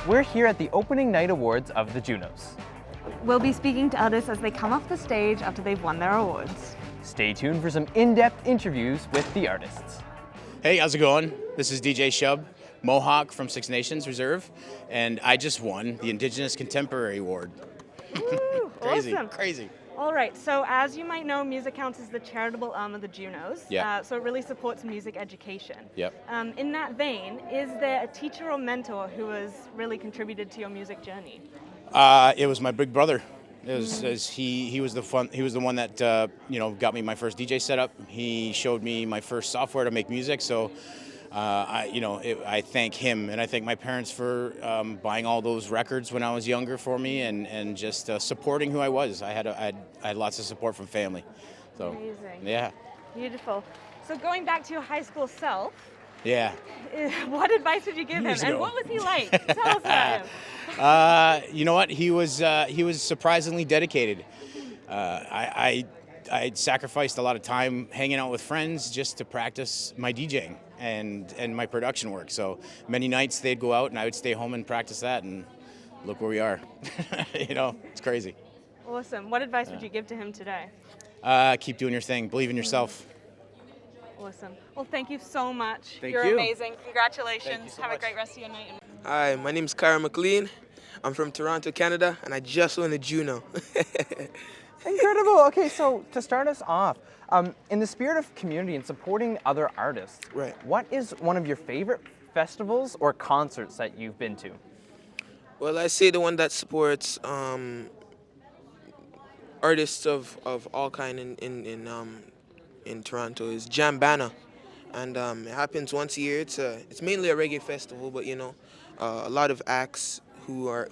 We're here at the Opening Night Awards of the Junos. We'll be speaking to artists as they come off the stage after they've won their awards. Stay tuned for some in-depth interviews with the artists. Hey, how's it going? This is DJ Shub, Mohawk from Six Nations Reserve, and I just won the Indigenous Contemporary Award. Woo, Crazy, awesome. crazy. All right, so as you might know, Music Counts is the charitable arm of the Junos, so it really supports music education. Yep. In that vein, is there a teacher or mentor who has really contributed to your music journey? It was my big brother. He was the one that got me my first DJ setup. He showed me my first software to make music. So I thank him, and I thank my parents for buying all those records when I was younger for me, and just supporting who I was. I had lots of support from family. So amazing. Yeah. Beautiful. So going back to your high school self. Yeah. What advice would you give him, and what was he like? Tell us about him. You know what? He was surprisingly dedicated. I sacrificed a lot of time hanging out with friends just to practice my DJing and my production work. So many nights they'd go out and I would stay home and practice that, and look where we are. It's crazy. Awesome. What advice would you give to him today? Keep doing your thing. Believe in yourself. Awesome. Well, thank you so much. You're amazing. Congratulations. Thank you so Have much. a great rest of your night. Hi, my name is McLean. I'm from Toronto, Canada, and I just won a Juno. Incredible. Okay, so to start us off, in the spirit of community and supporting other artists, Right. What is one of your favorite festivals or concerts that you've been to? Well, I say the one that supports artists of all kind in Toronto is Jambana, and it happens once a year. It's mainly a reggae festival, but a lot of acts who are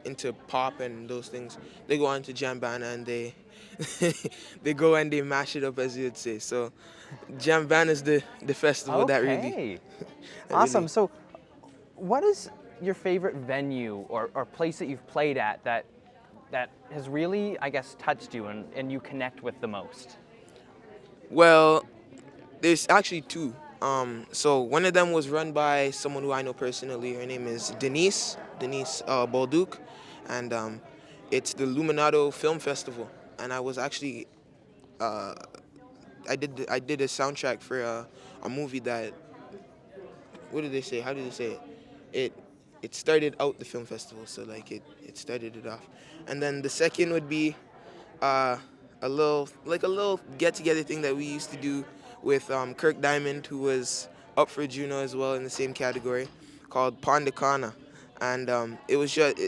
into pop and those things, they go on to Jambana and they they go and they mash it up, as you'd say. So Jambana is the festival that really. Awesome. So what is your favorite venue or place that you've played at that has really, I guess, touched you and you connect with the most? Well, there's actually two. So one of them was run by someone who I know personally. Her name is Denise Bolduc, and it's the Luminato Film Festival. And I was actually, I did a soundtrack for a movie that, what did they say? How did they say it? It started out the film festival, so like it started it off. And then the second would be a little get-together thing that we used to do with Kirk Diamond, who was up for Juno as well in the same category, called Pondicana. And it was just,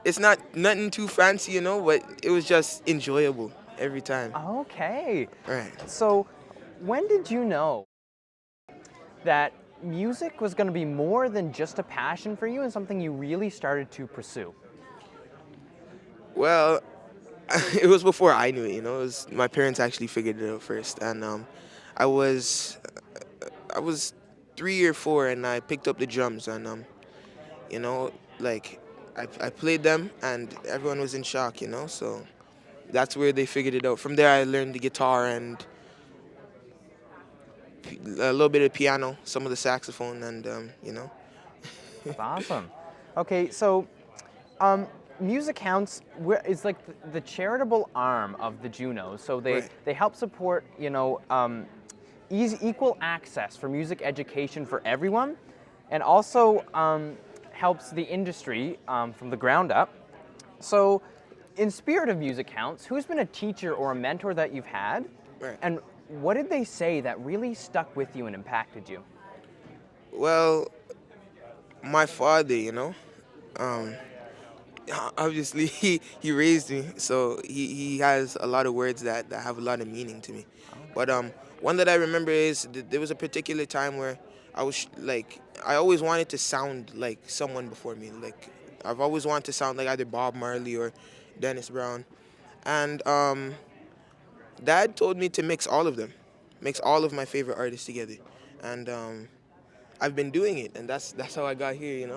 it's not nothing too fancy, but it was just enjoyable every time. Okay. Right. So when did you know that music was going to be more than just a passion for you and something you really started to pursue? Well, it was before I knew it, It was my parents actually figured it out first, and I was 3 or 4, and I picked up the drums, and I played them, and everyone was in shock, So that's where they figured it out. From there, I learned the guitar and a little bit of piano, some of the saxophone, and That's awesome. Okay, so Music Counts is like the charitable arm of the Junos. So they help support, equal access for music education for everyone, and also helps the industry from the ground up. So in spirit of Music Counts, who's been a teacher or a mentor that you've had? Right. And what did they say that really stuck with you and impacted you? Well, my father, obviously he raised me, so he has a lot of words that have a lot of meaning to me. But one that I remember is there was a particular time where I always wanted to sound like someone before me. Like I've always wanted to sound like either Bob Marley or Dennis Brown. And Dad told me to mix all of them, mix all of my favorite artists together. And I've been doing it, and that's how I got here,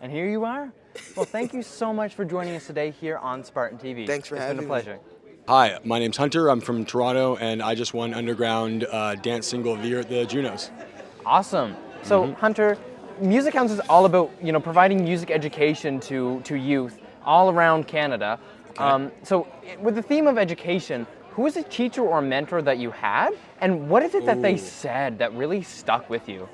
And here you are. Well, thank you so much for joining us today here on Spartan TV. Thanks for having me. It's been a pleasure. Hi, my name's Hunter. I'm from Toronto, and I just won Underground Dance Single of the Year at the Junos. Awesome. So, Hunter, Music Counts is all about, providing music education to youth all around Canada. Okay. So with the theme of education, who is a teacher or mentor that you had, and what is it that they said that really stuck with you?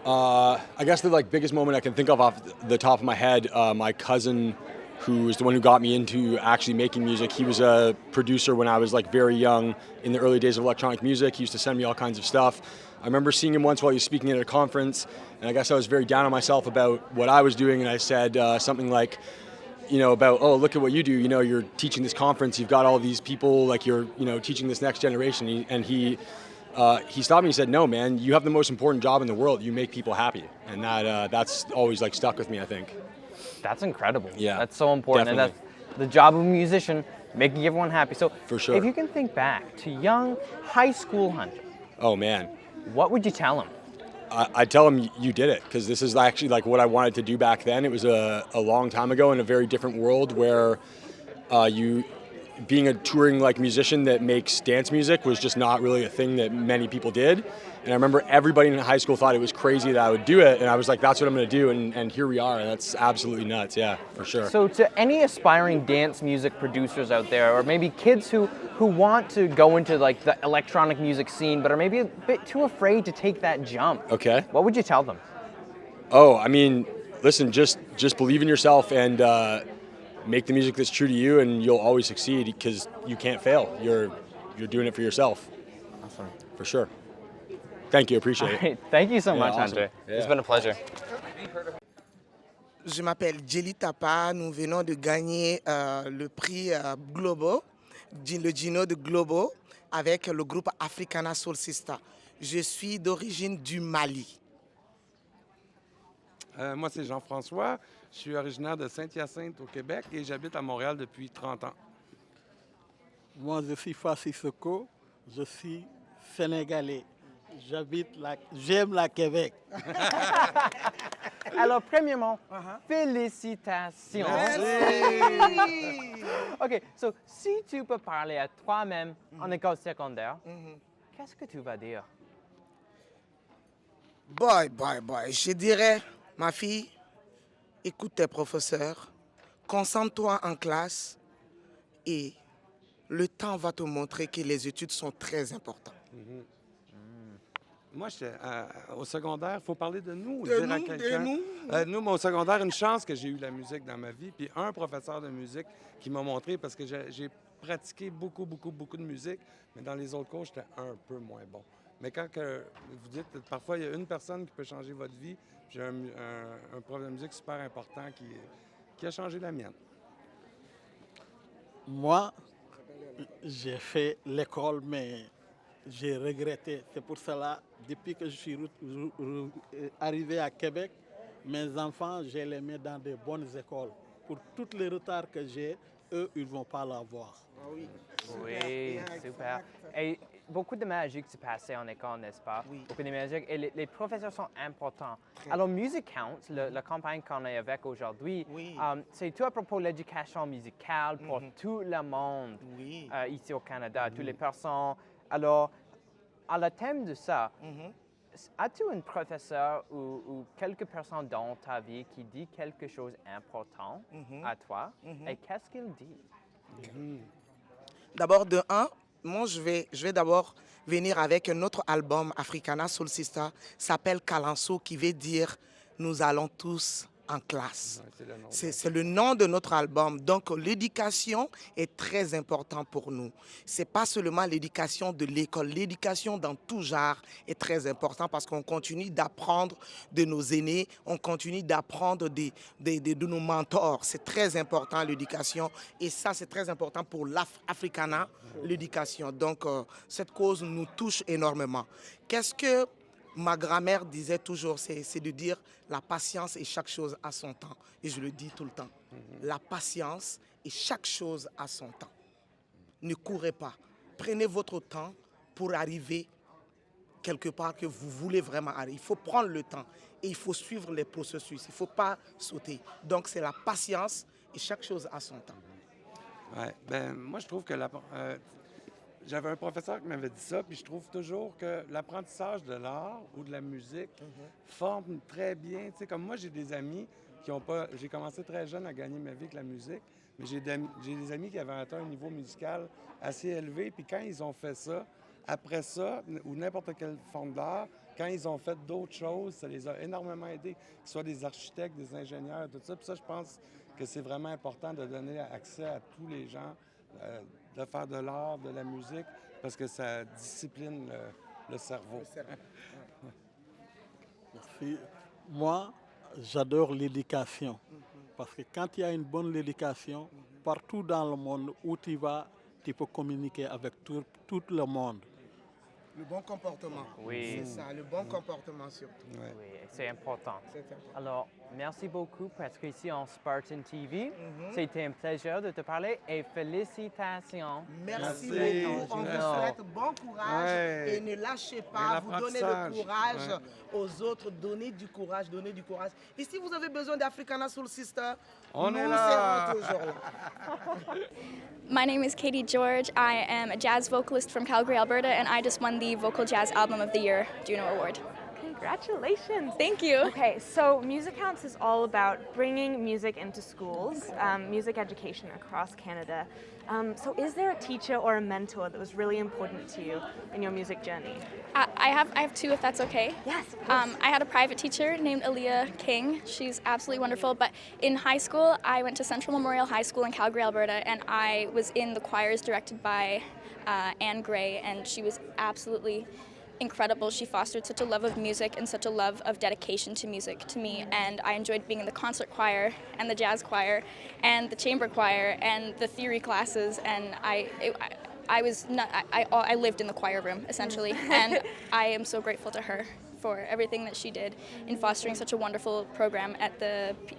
I guess the biggest moment I can think of off the top of my head, my cousin, who was the one who got me into actually making music. He was a producer when I was very young in the early days of electronic music. He used to send me all kinds of stuff. I remember seeing him once while he was speaking at a conference, and I guess I was very down on myself about what I was doing, and I said something like, about, oh, look at what you do. You're teaching this conference. You've got all these people, you're, teaching this next generation. And he stopped me and said, no, man, you have the most important job in the world. You make people happy. And that's always stuck with me, I think. That's incredible. Yeah, that's so important. definitely. And that's the job of a musician, making everyone happy. So for sure. If you can think back to young high school Hunter, oh man, what would you tell him? I'd tell him you did it, because this is actually what I wanted to do back then. It was a long time ago in a very different world where being a touring musician that makes dance music was just not really a thing that many people did. And I remember everybody in high school thought it was crazy that I would do it, and I was like, that's what I'm going to do, and here we are, and that's absolutely nuts, yeah, for sure. So to any aspiring dance music producers out there, or maybe kids who want to go into the electronic music scene but are maybe a bit too afraid to take that jump, okay, what would you tell them? Oh, I mean, listen, just believe in yourself and make the music that's true to you, and you'll always succeed, because you can't fail. You're doing it for yourself. Awesome. For sure. Thank you, appreciate it. Right. Thank you so much, awesome. Andre. Yeah. It's been a pleasure. Je m'appelle Jelly Tapa. Nous venons de gagner le prix Globo, le Juno de Globo, avec le groupe Africana Soul Sister. Je suis d'origine du Mali. Moi, c'est Jean-François. Je suis originaire de Saint-Hyacinthe au Québec et j'habite à Montréal depuis 30 ans. Moi, je suis Fassi Soko. Je suis sénégalais. J'aime la Québec. Alors, premièrement, félicitations. Merci. OK, so si tu peux parler à toi-même en école secondaire, qu'est-ce que tu vas dire? Boy. Je dirais, ma fille, écoute tes professeurs, concentre-toi en classe et le temps va te montrer que les études sont très importantes. Moi, j'étais au secondaire, il faut parler de nous, De dire nous, à quelqu'un. Nous, mais au secondaire, une chance que j'ai eu la musique dans ma vie, puis un professeur de musique qui m'a montré, parce que j'ai pratiqué beaucoup de musique, mais dans les autres cours, j'étais un peu moins bon. Mais quand vous dites, parfois, il y a une personne qui peut changer votre vie, j'ai un prof de musique super important qui a changé la mienne. Moi, j'ai fait l'école, mais j'ai regretté. C'est pour cela, depuis que je suis arrivé à Québec, mes enfants, je les mets dans de bonnes écoles. Pour tous les retards que j'ai, eux, ils ne vont pas l'avoir. Oui, Oui, super. Et beaucoup de magique se passait en école, n'est-ce pas? Oui. Beaucoup de magique. Et les professeurs sont importants. Alors, Music Counts, la campagne qu'on est avec aujourd'hui, Oui. c'est tout à propos de l'éducation musicale pour tout le monde Oui. Ici au Canada, toutes les personnes. Alors, à la thème de ça, as-tu un professeur ou quelques personnes dans ta vie qui dit quelque chose d'important à toi? Et qu'est-ce qu'il dit? D'abord, de un, moi, je vais d'abord venir avec un autre album, Africana Soul Sister, s'appelle Kalanso, qui veut dire « Nous allons tous en classe ». C'est le nom de notre album. Donc, l'éducation est très importante pour nous. Ce n'est pas seulement l'éducation de l'école. L'éducation dans tout genre est très importante parce qu'on continue d'apprendre de nos aînés, on continue d'apprendre de nos mentors. C'est très important, l'éducation. Et ça, c'est très important pour l'Africana, l'éducation. Donc, cette cause nous touche énormément. Qu'est-ce que ma grand-mère disait toujours, c'est de dire la patience et chaque chose à son temps. Et je le dis tout le temps. La patience et chaque chose à son temps. Ne courez pas. Prenez votre temps pour arriver quelque part que vous voulez vraiment arriver. Il faut prendre le temps et il faut suivre les processus. Il ne faut pas sauter. Donc, c'est la patience et chaque chose à son temps. Ouais, ben, moi, je trouve que j'avais un professeur qui m'avait dit ça, puis je trouve toujours que l'apprentissage de l'art ou de la musique forme très bien. Tu sais, comme moi, j'ai des amis qui ont pas... J'ai commencé très jeune à gagner ma vie avec la musique, mais j'ai des amis qui avaient atteint un niveau musical assez élevé, puis quand ils ont fait ça, après ça, ou n'importe quelle forme d'art, quand ils ont fait d'autres choses, ça les a énormément aidés, que ce soit des architectes, des ingénieurs, tout ça. Puis ça, je pense que c'est vraiment important de donner accès à tous les gens, de faire de l'art, de la musique, parce que ça discipline le cerveau. Merci. Moi, j'adore l'éducation. Parce que quand il y a une bonne éducation, partout dans le monde où tu vas, tu peux communiquer avec tout le monde. Le bon comportement. Oui. C'est ça, le bon comportement surtout. Ouais. Oui, c'est important. C'est important. Alors, merci beaucoup parce qu'ici en Spartan TV, c'était un plaisir de te parler et félicitations. Merci Merci. beaucoup. On vous Non. souhaite bon courage Ouais. et ne lâchez pas. Et Vous donnez l'apprentissage. le courage Ouais. aux autres. Donnez du courage, donnez du courage. Et si vous avez besoin d'Africana Soul Sister, On nous est là. serons toujours là. My name is Katie George. I am a jazz vocalist from Calgary, Alberta, and I just won the Vocal Jazz Album of the Year Juno Award. Congratulations. Thank you. Okay, so Music Counts is all about bringing music into schools, music education across Canada. So is there a teacher or a mentor that was really important to you in your music journey? I have two, if that's okay. Yes, of course. I had a private teacher named Aaliyah King. She's absolutely wonderful. But in high school, I went to Central Memorial High School in Calgary, Alberta, and I was in the choirs directed by Anne Gray, and she was absolutely incredible. She fostered such a love of music and such a love of dedication to music to me, and I enjoyed being in the concert choir and the jazz choir and the chamber choir and the theory classes, and I lived in the choir room essentially, and I am so grateful to her for everything that she did in fostering such a wonderful program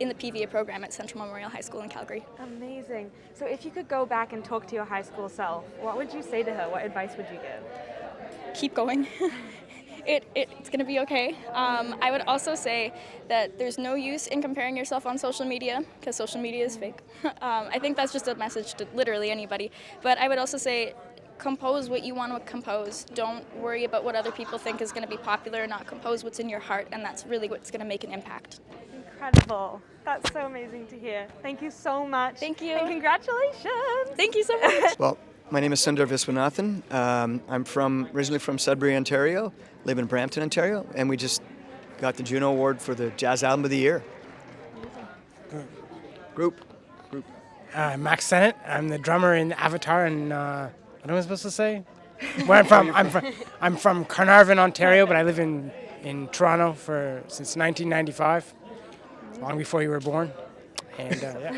in the PVA program at Central Memorial High School in Calgary. Amazing. So if you could go back and talk to your high school self, what would you say to her? What advice would you give? Keep going. It's going to be okay. I would also say that there's no use in comparing yourself on social media because social media is fake. I think that's just a message to literally anybody. But I would also say compose what you want to compose. Don't worry about what other people think is going to be popular or not. Compose what's in your heart, and that's really what's going to make an impact. Incredible. That's so amazing to hear. Thank you so much. Thank you. And congratulations. Thank you so much. Well, my name is Sundar Viswanathan. I'm originally from Sudbury, Ontario, live in Brampton, Ontario, and we just got the Juno Award for the Jazz Album of the Year. Group. Max Sennett. I'm the drummer in Avatar, and what am I supposed to say? Where I'm from Carnarvon, Ontario, but I live in Toronto since 1995, long before you were born. And yeah.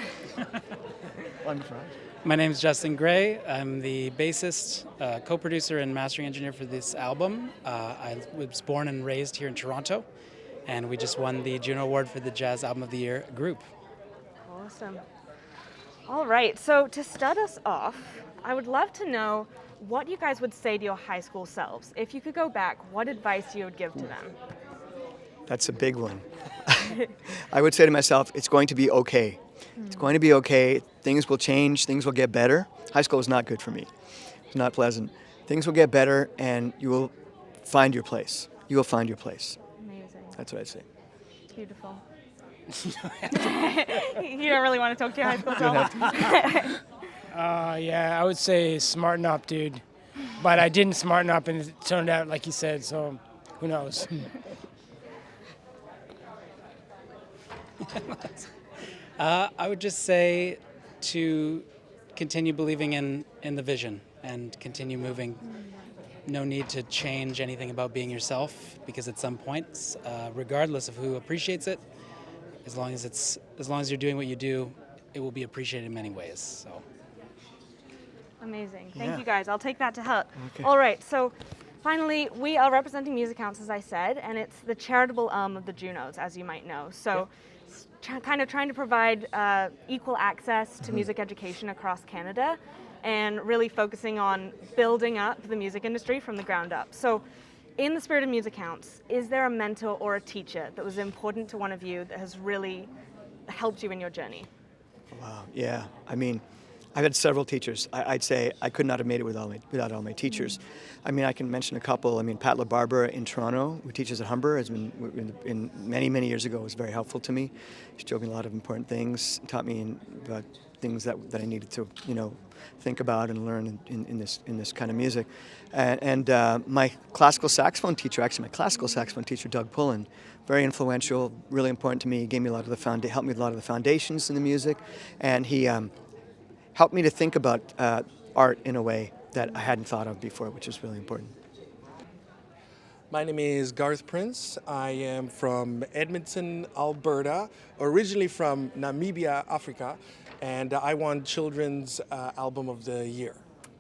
My name is Justin Gray. I'm the bassist, co-producer, and mastering engineer for this album. I was born and raised here in Toronto, and we just won the Juno Award for the Jazz Album of the Year group. Awesome. All right, so to start us off, I would love to know what you guys would say to your high school selves. If you could go back, what advice you would give to them? That's a big one. I would say to myself, it's going to be okay. It's going to be okay. Things will change. Things will get better. High school was not good for me. It's not pleasant. Things will get better, and you will find your place. You will find your place. Amazing. That's what I'd say. Beautiful. You don't really want to talk to your high school self? Yeah, I would say smarten up, dude. But I didn't smarten up, and it turned out like you said, so who knows? I would just say to continue believing in the vision and continue moving. No need to change anything about being yourself, because at some point, regardless of who appreciates it, as long as you're doing what you do, it will be appreciated in many ways. So. Amazing. Thank you guys. I'll take that to heart. Okay. All right. So finally, we are representing Music Counts, as I said, and it's the charitable arm of the Junos, as you might know. So kind of trying to provide equal access to music education across Canada, and really focusing on building up the music industry from the ground up. So in the spirit of Music Counts, is there a mentor or a teacher that was important to one of you that has really helped you in your journey? Wow, yeah. I mean, I've had several teachers. I'd say I could not have made it without all my teachers. I mean, I can mention a couple. I mean, Pat LaBarbera in Toronto, who teaches at Humber, has been in many years ago, was very helpful to me. She showed me a lot of important things, taught me about things that I needed to, think about and learn in this kind of music. And my classical saxophone teacher, Doug Pullen, very influential, really important to me. He gave me helped me with a lot of the foundations in the music, and he helped me to think about art in a way that I hadn't thought of before, which is really important. My name is Garth Prince. I am from Edmonton, Alberta, originally from Namibia, Africa, and I won Children's Album of the Year.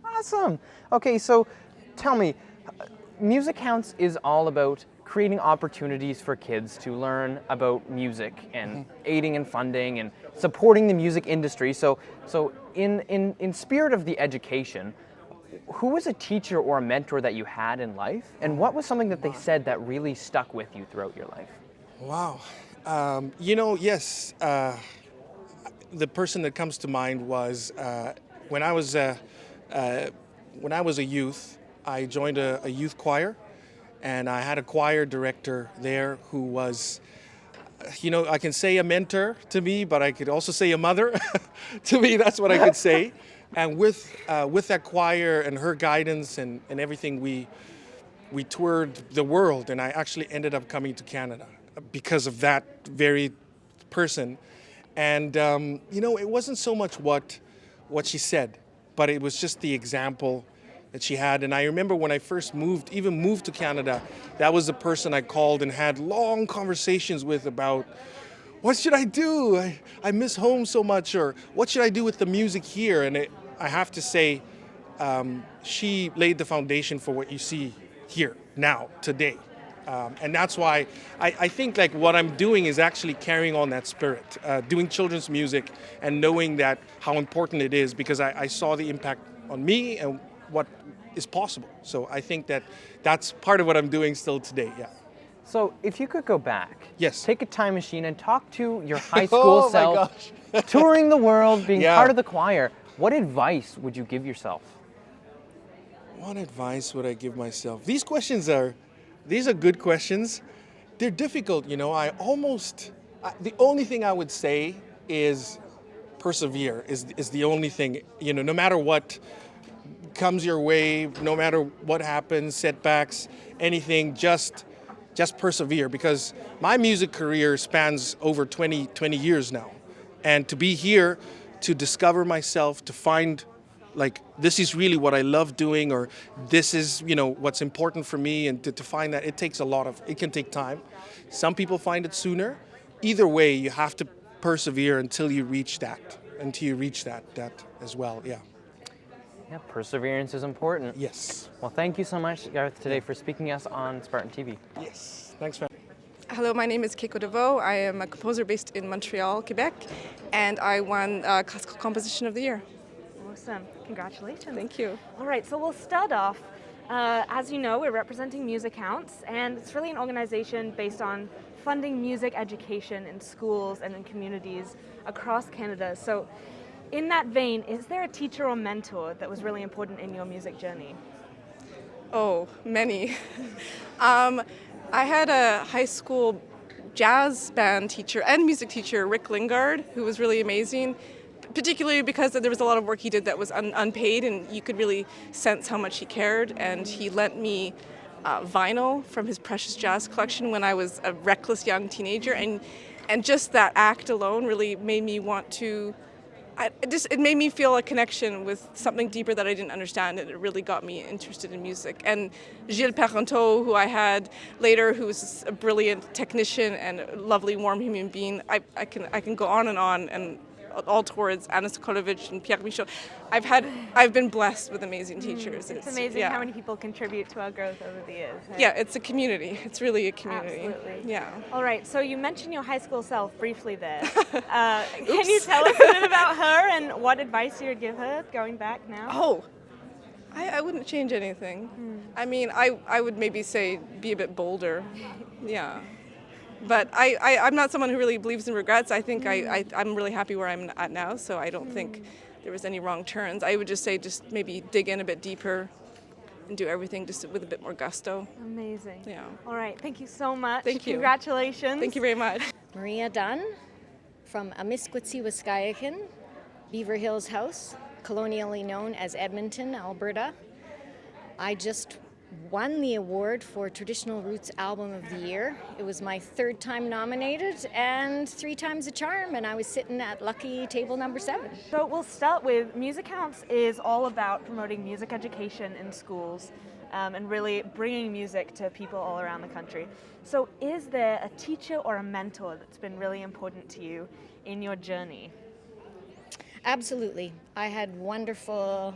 Awesome. Okay, so tell me, Music Counts is all about creating opportunities for kids to learn about music and aiding and funding and supporting the music industry. So in spirit of the education, who was a teacher or a mentor that you had in life, and what was something that they said that really stuck with you throughout your life? Wow. Yes, the person that comes to mind was when I was a youth, I joined a youth choir, and I had a choir director there who was, I can say a mentor to me, but I could also say a mother. To me, that's what I could say. And with that choir and her guidance and everything, we toured the world, and I actually ended up coming to Canada because of that very person. And it wasn't so much what she said, but it was just the example that she had. And I remember when I first moved to Canada, that was the person I called and had long conversations with about what should I do? I miss home so much, or what should I do with the music here? And I have to say, she laid the foundation for what you see here now, today. And that's why I think like what I'm doing is actually carrying on that spirit, doing children's music and knowing that how important it is, because I saw the impact on me and what is possible. So I think that's part of what I'm doing still today, yeah. So if you could go back, yes, take a time machine and talk to your high school self, touring the world, being part of the choir, what advice would you give yourself? What advice would I give myself? These are good questions. They're difficult, the only thing I would say is persevere is the only thing, no matter what comes your way, no matter what happens, setbacks, anything, just persevere, because my music career spans over 20 years now. And to be here, to discover myself, to find like this is really what I love doing, or this is, what's important for me, and to find that it can take time. Some people find it sooner. Either way, you have to persevere until you reach that as well, yeah. Yeah, perseverance is important. Yes. Well, thank you so much, Garth, today for speaking to us on Spartan TV. Yes, thanks for having me. Hello, my name is Keiko Davao. I am a composer based in Montreal, Quebec, and I won Classical Composition of the Year. Awesome. Congratulations. Thank you. All right, so we'll start off. As you know, we're representing Music Counts, and it's really an organization based on funding music education in schools and in communities across Canada. So in that vein, is there a teacher or mentor that was really important in your music journey? Oh, many. I had a high school jazz band teacher and music teacher, Rick Lingard, who was really amazing, particularly because there was a lot of work he did that was unpaid, and you could really sense how much he cared. And he lent me vinyl from his precious jazz collection when I was a reckless young teenager, and just that act alone really made me want to. It made me feel a connection with something deeper that I didn't understand, and it really got me interested in music. And Gilles Parenteau, who I had later, who was a brilliant technician and a lovely, warm human being. I can go on, and all towards Anna Sokolovic and Pierre Michaud. I've been blessed with amazing teachers. It's amazing how many people contribute to our growth over the years. Right? Yeah, it's a community. It's really a community. Absolutely. Yeah. All right, so you mentioned your high school self briefly there. Can you tell us a bit about her and what advice you would give her going back now? Oh, I wouldn't change anything. I mean, I would maybe say be a bit bolder. Yeah. But I'm not someone who really believes in regrets. I think I'm really happy where I'm at now, so I don't think there was any wrong turns. I would just say just maybe dig in a bit deeper and do everything just with a bit more gusto. Amazing. Yeah. All right, thank you so much. Thank you. Congratulations. Thank you very much. Maria Dunn from Amiskwaciwaskayakan, Beaver Hills House, colonially known as Edmonton, Alberta. I just won the award for Traditional Roots Album of the Year. It was my 3rd time nominated and 3 times a charm, and I was sitting at lucky table number 7. So we'll start with Music Counts is all about promoting music education in schools and really bringing music to people all around the country. So is there a teacher or a mentor that's been really important to you in your journey? Absolutely. I had wonderful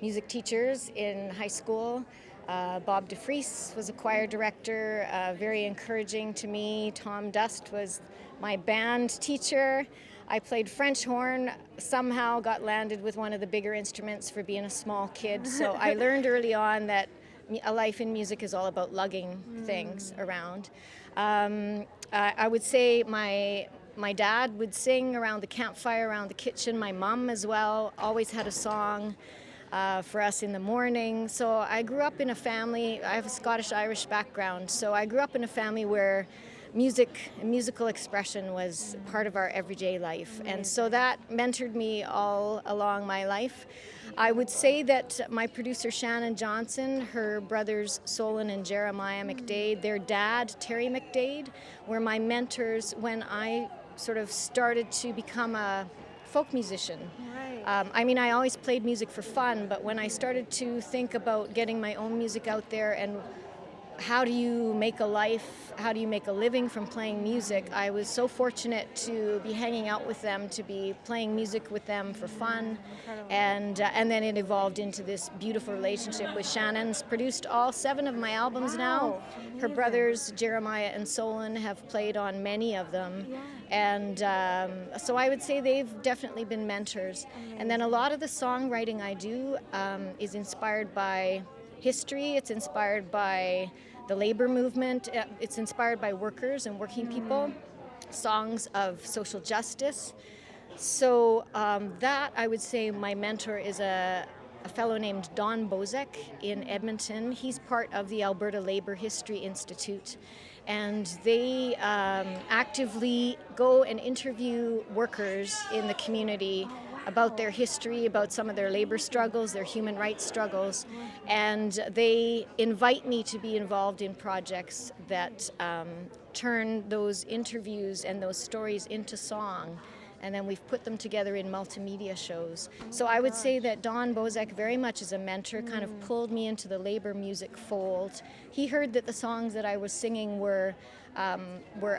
music teachers in high school. Bob DeFries was a choir director, very encouraging to me. Tom Dust was my band teacher. I played French horn, somehow got landed with one of the bigger instruments for being a small kid. So I learned early on that a life in music is all about lugging things around. I would say my dad would sing around the campfire, around the kitchen. My mom as well always had a song for us in the morning. So I grew up in a family, I have a Scottish-Irish background, so I grew up in a family where music and musical expression was part of our everyday life. And so that mentored me all along my life. I would say that my producer Shannon Johnson, her brothers Solon and Jeremiah McDade, their dad Terry McDade, were my mentors when I sort of started to become a folk musician. I mean, I always played music for fun, but when I started to think about getting my own music out there and how do you make a life, how do you make a living from playing music, I was so fortunate to be hanging out with them, to be playing music with them for fun, and then it evolved into this beautiful relationship with Shannon's produced all 7 of my albums now. Her brothers Jeremiah and Solon have played on many of them, and so I would say they've definitely been mentors. And then a lot of the songwriting I do is inspired by history, it's inspired by the labor movement, it's inspired by workers and working people, songs of social justice. So that, I would say, my mentor is a fellow named Don Bozek in Edmonton. He's part of the Alberta Labour History Institute, and they actively go and interview workers in the community about their history, about some of their labor struggles, their human rights struggles, and they invite me to be involved in projects that turn those interviews and those stories into song, and then we've put them together in multimedia shows. So I would say that Don Bozek very much as a mentor kind of pulled me into the labor music fold. He heard that the songs that I was singing were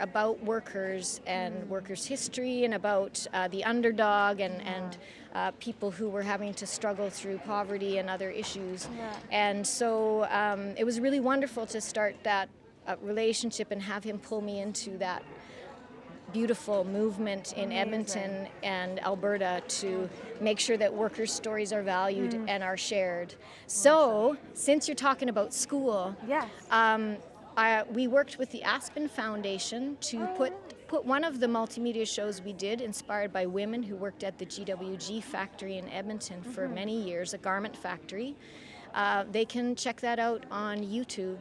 about workers and workers' history and about the underdog and people who were having to struggle through poverty and other issues. And so it was really wonderful to start that relationship and have him pull me into that beautiful movement in Edmonton and Alberta to make sure that workers' stories are valued and are shared. So, since you're talking about school, we worked with the Aspen Foundation to put one of the multimedia shows we did, inspired by women who worked at the GWG factory in Edmonton for many years, a garment factory. They can check that out on YouTube.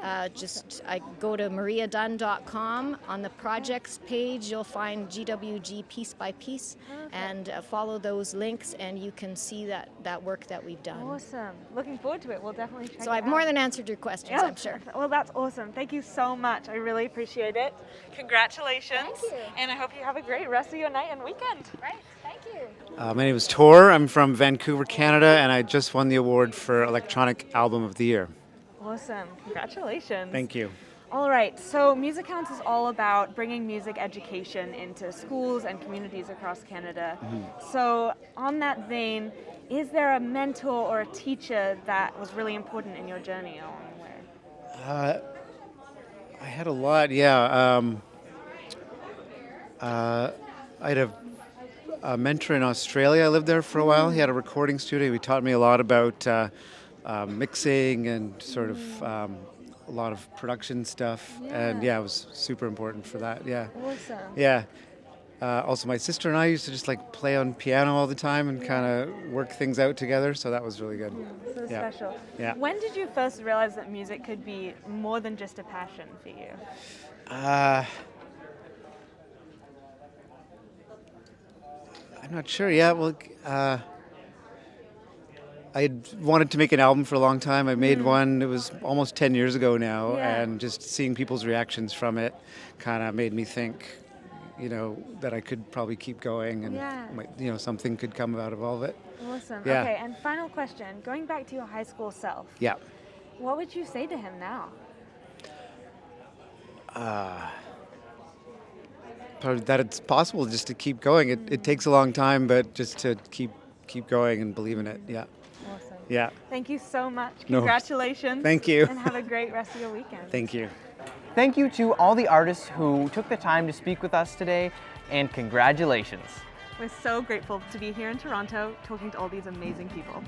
I go to mariadunn.com. On the projects page, you'll find GWG piece by piece, and follow those links, and you can see that work that we've done. Awesome. Looking forward to it. We'll definitely check it out. So I've more than answered your questions, I'm sure. Well, that's awesome. Thank you so much. I really appreciate it. Congratulations. Thank you. And I hope you have a great rest of your night and weekend. Right. Thank you. My name is Tor. I'm from Vancouver, Canada, and I just won the award for Electronic Album of the Year. Awesome. Congratulations. Thank you. All right. So Music Counts is all about bringing music education into schools and communities across Canada. So on that vein, is there a mentor or a teacher that was really important in your journey along the way? I had a lot, yeah. I had a mentor in Australia. I lived there for a while. He had a recording studio. He taught me a lot about mixing and sort of a lot of production stuff. And yeah, it was super important for that. Yeah. Awesome. Yeah. Also, my sister and I used to just like play on piano all the time and kind of work things out together. So that was really good. So Yeah. special. Yeah. When did you first realize that music could be more than just a passion for you? I'm not sure. Yeah, well, I wanted to make an album for a long time. I made one. It was almost 10 years ago now, Yeah. and just seeing people's reactions from it kind of made me think, that I could probably keep going, and Yeah. something could come out of all of it. Awesome. Yeah. Okay, and final question. Going back to your high school self, Yeah. what would you say to him now? Probably that it's possible just to keep going. It takes a long time, but just to keep going and believe in it. Yeah. Awesome. Yeah. Thank you so much. No. Congratulations. Thank you. And have a great rest of your weekend. Thank you. Thank you to all the artists who took the time to speak with us today, and congratulations. We're so grateful to be here in Toronto talking to all these amazing people.